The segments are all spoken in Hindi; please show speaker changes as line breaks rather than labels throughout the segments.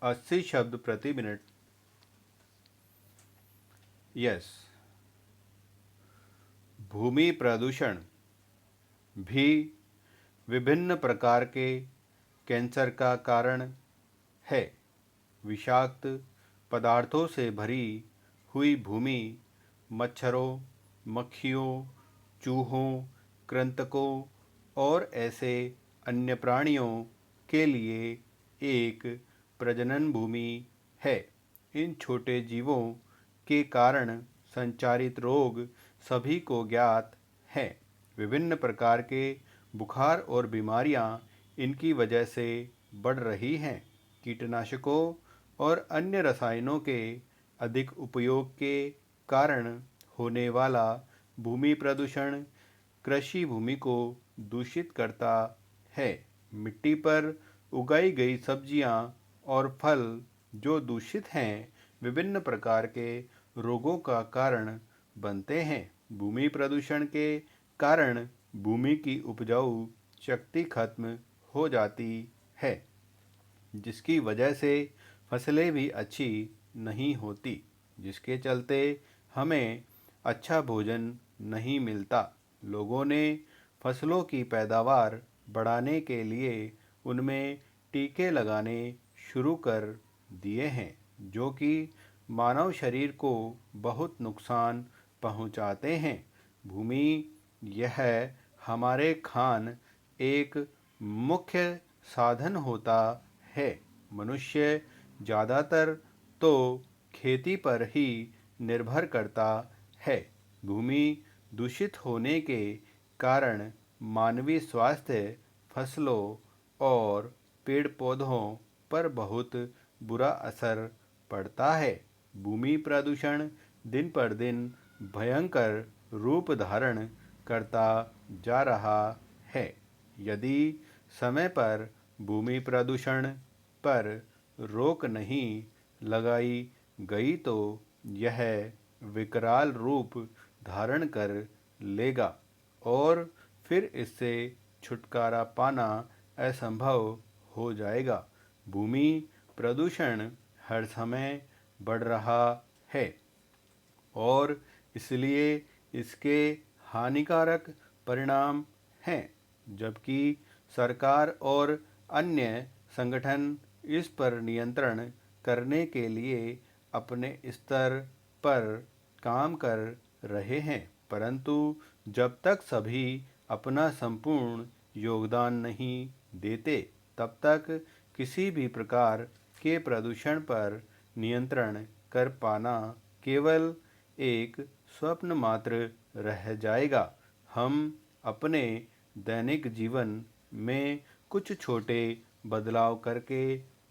80 शब्द प्रति मिनट। यस। भूमि प्रदूषण भी विभिन्न प्रकार के कैंसर का कारण है। विषाक्त पदार्थों से भरी हुई भूमि मच्छरों, मक्खियों, चूहों, कृंतकों और ऐसे अन्य प्राणियों के लिए एक प्रजनन भूमि है। इन छोटे जीवों के कारण संचारित रोग सभी को ज्ञात हैं। विभिन्न प्रकार के बुखार और बीमारियां इनकी वजह से बढ़ रही हैं। कीटनाशकों और अन्य रसायनों के अधिक उपयोग के कारण होने वाला भूमि प्रदूषण कृषि भूमि को दूषित करता है। मिट्टी पर उगाई गई सब्जियां और फल जो दूषित हैं, विभिन्न प्रकार के रोगों का कारण बनते हैं। भूमि प्रदूषण के कारण भूमि की उपजाऊ शक्ति खत्म हो जाती है, जिसकी वजह से फसलें भी अच्छी नहीं होती, जिसके चलते हमें अच्छा भोजन नहीं मिलता। लोगों ने फसलों की पैदावार बढ़ाने के लिए उनमें टीके लगाने शुरू कर दिए हैं, जो कि मानव शरीर को बहुत नुकसान पहुंचाते हैं। भूमि यह हमारे खान एक मुख्य साधन होता है। मनुष्य ज़्यादातर तो खेती पर ही निर्भर करता है। भूमि दूषित होने के कारण मानवीय स्वास्थ्य, फसलों और पेड़ पौधों पर बहुत बुरा असर पड़ता है। भूमि प्रदूषण दिन पर दिन भयंकर रूप धारण करता जा रहा है। यदि समय पर भूमि प्रदूषण पर रोक नहीं लगाई गई तो यह विकराल रूप धारण कर लेगा और फिर इससे छुटकारा पाना असंभव हो जाएगा। भूमि प्रदूषण हर समय बढ़ रहा है और इसलिए इसके हानिकारक परिणाम हैं, जबकि सरकार और अन्य संगठन इस पर नियंत्रण करने के लिए अपने स्तर पर काम कर रहे हैं, परंतु जब तक सभी अपना संपूर्ण योगदान नहीं देते, तब तक किसी भी प्रकार के प्रदूषण पर नियंत्रण कर पाना केवल एक स्वप्न मात्र रह जाएगा। हम अपने दैनिक जीवन में कुछ छोटे बदलाव करके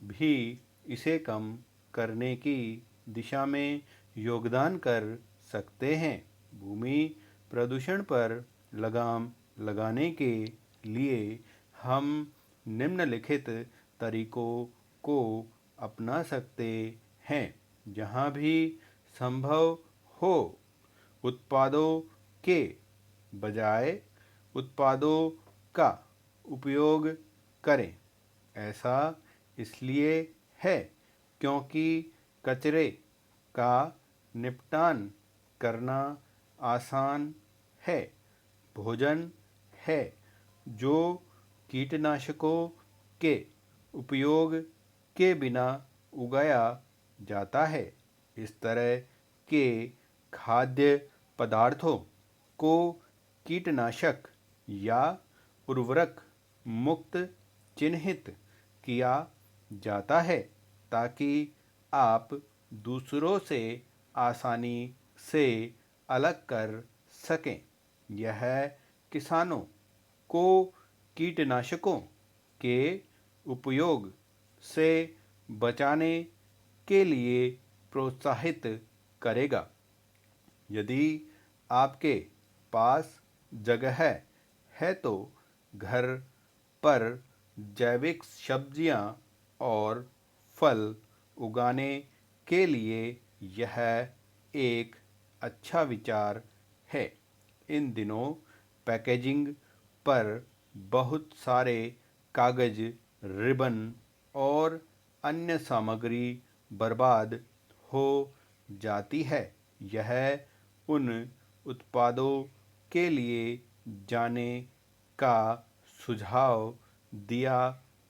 भी इसे कम करने की दिशा में योगदान कर सकते हैं। भूमि प्रदूषण पर लगाम लगाने के लिए हम निम्नलिखित तरीकों को अपना सकते हैं। जहाँ भी संभव हो, उत्पादों के बजाय उत्पादों का उपयोग करें। ऐसा इसलिए है क्योंकि कचरे का निपटान करना आसान है। भोजन है जो कीटनाशकों के उपयोग के बिना उगाया जाता है। इस तरह के खाद्य पदार्थों को कीटनाशक या उर्वरक मुक्त चिन्हित किया जाता है, ताकि आप दूसरों से आसानी से अलग कर सकें। यह किसानों को कीटनाशकों के उपयोग से बचाने के लिए प्रोत्साहित करेगा। यदि आपके पास जगह है तो घर पर जैविक सब्जियां और फल उगाने के लिए यह एक अच्छा विचार है। इन दिनों पैकेजिंग पर बहुत सारे कागज, रिबन और अन्य सामग्री बर्बाद हो जाती है। यह उन उत्पादों के लिए जाने का सुझाव दिया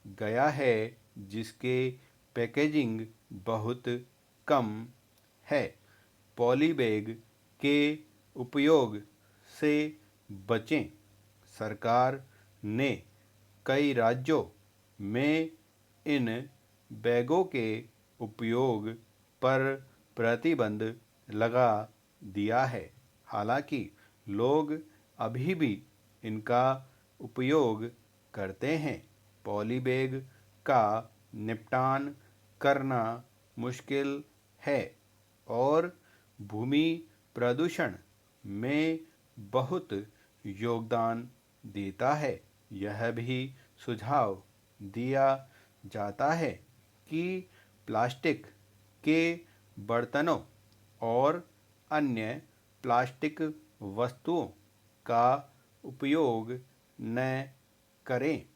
गया है जिसके पैकेजिंग बहुत कम है। पॉलीबैग के उपयोग से बचें। सरकार ने कई राज्यों में इन बैगों के उपयोग पर प्रतिबंध लगा दिया है। हालांकि लोग अभी भी इनका उपयोग करते हैं। पॉलीबैग का निपटान करना मुश्किल है और भूमि प्रदूषण में बहुत योगदान देता है। यह भी सुझाव दिया जाता है कि प्लास्टिक के बर्तनों और अन्य प्लास्टिक वस्तुओं का उपयोग न करें।